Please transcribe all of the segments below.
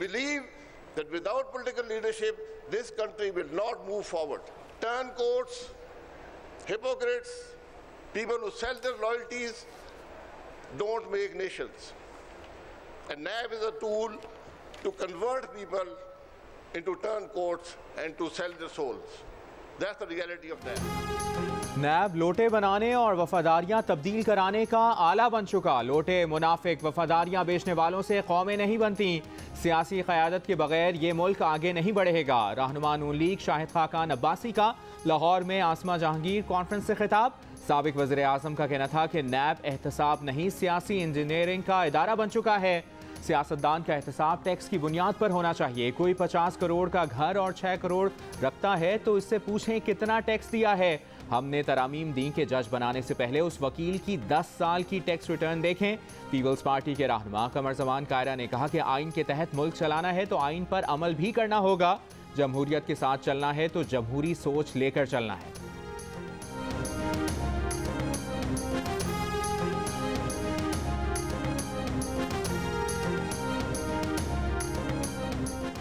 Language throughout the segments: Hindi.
believe that without political leadership, this country will not move forward. Turncoats, hypocrites, people who sell their loyalties don't make nations. And NAB is a tool to convert people into turncoats and to sell their souls. That's the reality of NAB. नैब लोटे बनाने और वफादारियां तब्दील कराने का आला बन चुका। लोटे मुनाफिक वफादारियां बेचने वालों से कौमें नहीं बनती। सियासी क़यादत के बगैर ये मुल्क आगे नहीं बढ़ेगा। रहनुमा नून लीग शाहिद खाकान अब्बासी का लाहौर में आसमा जहांगीर कॉन्फ्रेंस से खिताब। साबिक वज़ीर आज़म का कहना था कि नैब एहतसाब नहीं सियासी इंजीनियरिंग का इदारा बन चुका है। सियासतदान का एहतसाब टैक्स की बुनियाद पर होना चाहिए। कोई 50 करोड़ का घर और 6 करोड़ रखता है तो इससे पूछें कितना टैक्स दिया है। हमने तरामीम दी के जज बनाने से पहले उस वकील की 10 साल की टैक्स रिटर्न देखें। पीपल्स पार्टी के रहनुमा कमर जमान कायरा ने कहा कि आइन के तहत मुल्क चलाना है तो आइन पर अमल भी करना होगा। जमहूरियत के साथ चलना है तो जमहूरी सोच लेकर चलना है।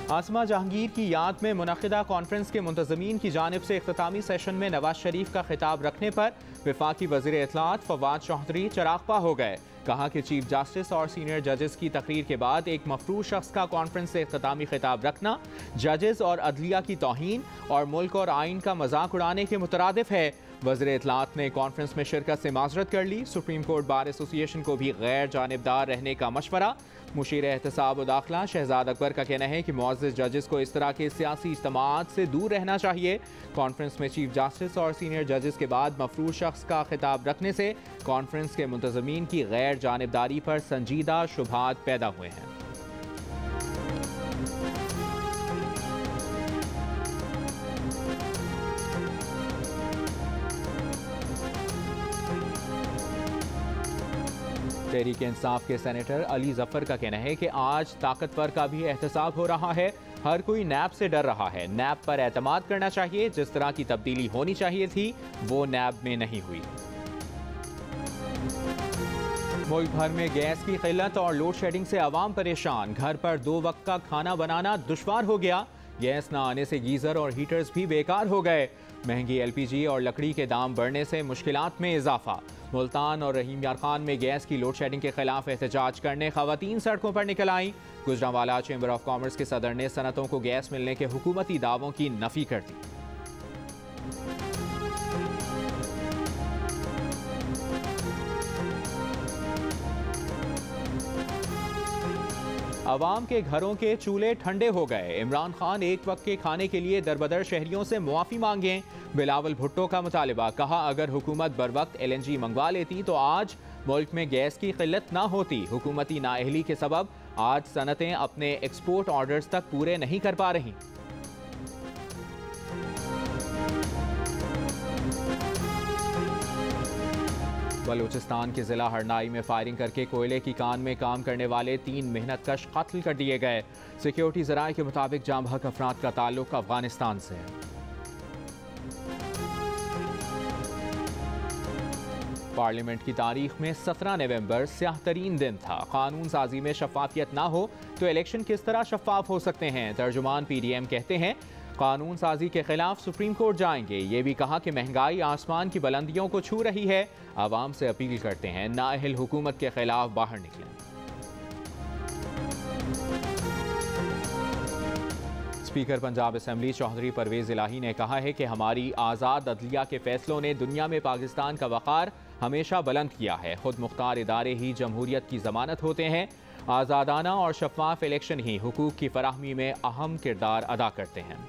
आसमा जहांगीर की याद में मुनक़िदा कॉन्फ्रेंस के मुंतज़मीन की जानिब से इख्तितामी सेशन में नवाज शरीफ का खिताब रखने पर वफाकी वज़ीर इत्तलात फवाद चौधरी चरागपा हो गए। कहा कि चीफ जस्टिस और सीनियर जजेस की तकरीर के बाद एक मफरूज शख्स का कॉन्फ्रेंस से इख्तितामी खिताब रखना जजेस और अदलिया की तौहीन और मुल्क और आइन का मजाक उड़ाने के मुतरादिफ है। वज़ीर इत्तलात ने कॉन्फ्रेंस में शिरकत से माजरत कर ली। सुप्रीम कोर्ट बार एसोसिएशन को भी गैर जानिबदार रहने का मशवरा। मुशीर एहतसाब व दाखिला शहजाद अकबर का कहना है कि मुअज़्ज़िज़ जजेस को इस तरह के सियासी इज्तिमाआत से दूर रहना चाहिए। कॉन्फ्रेंस में चीफ जस्टिस और सीनियर जजेस के बाद मफरूज शख्स का खिताब रखने से कॉन्फ्रेंस के मुंतज़मीन की गैर जानिबदारी पर संजीदा शुबहात पैदा हुए हैं। तहरीक इंसाफ के सेनेटर अली जफर का कहना है कि आज ताकतवर का भी एहतसाब हो रहा है। हर कोई नैब से डर रहा है। नैब पर एतमाद करना चाहिए। जिस तरह की तब्दीली होनी चाहिए थी वो नैब में नहीं हुई। मुल्क भर में गैस की किल्लत और लोड शेडिंग से आवाम परेशान। घर पर 2 वक्त का खाना बनाना दुश्वार हो गया। गैस न आने से गीज़र और हीटर्स भी बेकार हो गए। महंगी LPG और लकड़ी के दाम बढ़ने से मुश्किलात में इजाफा। मुल्तान और रहीम यार खान में गैस की लोड शेडिंग के खिलाफ एहतजाज करने खवातीन सड़कों पर निकल आईं। गुजरांवाला चैम्बर ऑफ कॉमर्स के सदर ने सनतों को गैस मिलने के हुकूमती दावों की नफी कर दी। अवाम के घरों के चूल्हे ठंडे हो गए। इमरान खान एक वक्त के खाने के लिए दरबदर शहरियों से मुआफ़ी मांगे। बिलावल भुट्टो का मुतालिबा। कहा अगर हुकूमत बर वक्त LNG मंगवा लेती तो आज मुल्क में गैस की किल्लत ना होती। हुकूमती नाअहली के सबब आज सनतें अपने एक्सपोर्ट ऑर्डर्स तक पूरे नहीं कर पा रही। बलूचिस्तान के जिला हरनाई में फायरिंग करके कोयले की कान में काम करने वाले 3 मेहनतकश कत्ल कर दिए गए। सिक्योरिटी ज़राए के मुताबिक जाम हक अफराद का ताल्लुक अफगानिस्तान से है। पार्लियामेंट की तारीख में 17 नवंबर स्याह तरीन दिन था। कानून साजी में शफाफियत ना हो तो इलेक्शन किस तरह शफाफ हो सकते हैं। तर्जुमान PDM कहते हैं कानून साजी के खिलाफ सुप्रीम कोर्ट जाएंगे। ये भी कहा कि महंगाई आसमान की बुलंदियों को छू रही है। आवाम से अपील करते हैं नाअहल हुकूमत के खिलाफ बाहर निकलें। स्पीकर पंजाब असेंबली चौधरी परवेज इलाही ने कहा है कि हमारी आज़ाद अदलिया के फैसलों ने दुनिया में पाकिस्तान का वक़ार हमेशा बुलंद किया है। खुद मुख्तार इदारे ही जमहूरियत की ज़मानत होते हैं। आज़ादाना और शफाफ इलेक्शन ही हुकूक की फराहमी में अहम किरदार अदा करते हैं।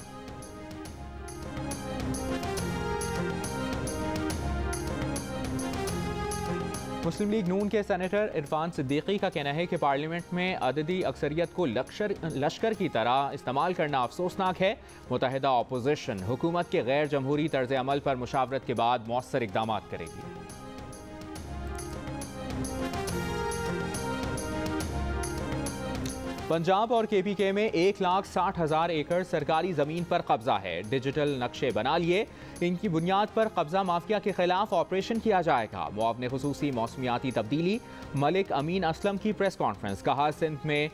मुस्लिम लीग नून के सेनेटर इरफान सिद्दीकी का कहना है कि पार्लियामेंट में अददी अक्सरियत को लश्कर की तरह इस्तेमाल करना अफसोसनाक है। मुत्तहिदा अपोजिशन हुकूमत के गैर जमहूरी तर्ज अमल पर मुशावरत के बाद मौसर इक़दाम करेगी। पंजाब और KPK में 1,60,000 एकड़ सरकारी ज़मीन पर कब्जा है। डिजिटल नक्शे बना लिए। इनकी बुनियाद पर कब्जा माफिया के खिलाफ ऑपरेशन किया जाएगा। मुआवने खुसूसी मौसमियाती तब्दीली। मलिक अमीन असलम की प्रेस कॉन्फ्रेंस। कहा सिंध में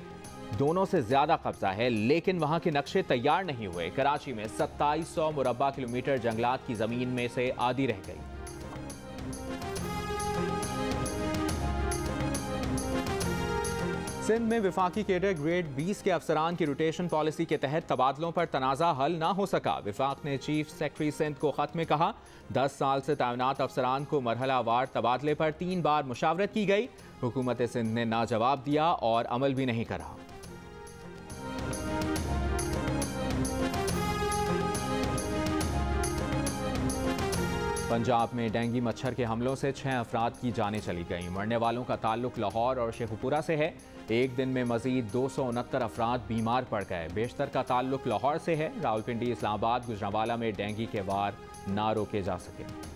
दोनों से ज्यादा कब्जा है, लेकिन वहां के नक्शे तैयार नहीं हुए। कराची में 2700 मुरब्बा किलोमीटर जंगलात की जमीन में से आधी रह गई। सिंध में विफाकी कैडर ग्रेड 20 के अफसरान की रोटेशन पॉलिसी के तहत तबादलों पर तनाज़ा हल ना हो सका। विफाक ने चीफ सेक्रेटरी सिंध को खत में कहा, 10 साल से तैनात अफसरान को मरहलावार तबादले पर 3 बार मुशावरत की गई। हुकूमत सिंध ने ना जवाब दिया और अमल भी नहीं करा। पंजाब में डेंगू मच्छर के हमलों से 6 अफराद की जानें चली गईं। मरने वालों का ताल्लुक लाहौर और शेखुपुरा से है। एक दिन में मजीद 269 अफराद बीमार पड़ गए। बेशतर का ताल्लुक लाहौर से है। रावलपिंडी, इस्लामाबाद, गुजरांवाला में डेंगू के वार ना रोके जा सके।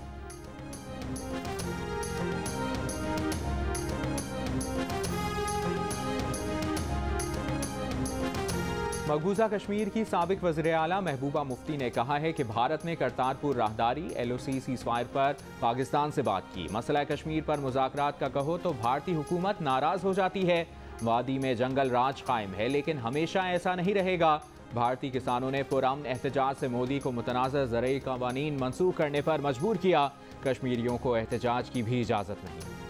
मकबूजा कश्मीर की साबिक वज़ीर आला महबूबा मुफ्ती ने कहा है कि भारत ने करतारपुर राहदारी LOC सीज़फायर पर पाकिस्तान से बात की। मसला कश्मीर पर मुज़ाकरात का कहो तो भारतीय हुकूमत नाराज़ हो जाती है। वादी में जंगल राज कायम है, लेकिन हमेशा ऐसा नहीं रहेगा। भारतीय किसानों ने पुरअमन एहतजाज से मोदी को मुतनाज़ ज़रई क़वानीन मंसूख करने पर मजबूर किया। कश्मीरियों को एहतजाज की भी इजाज़त नहीं।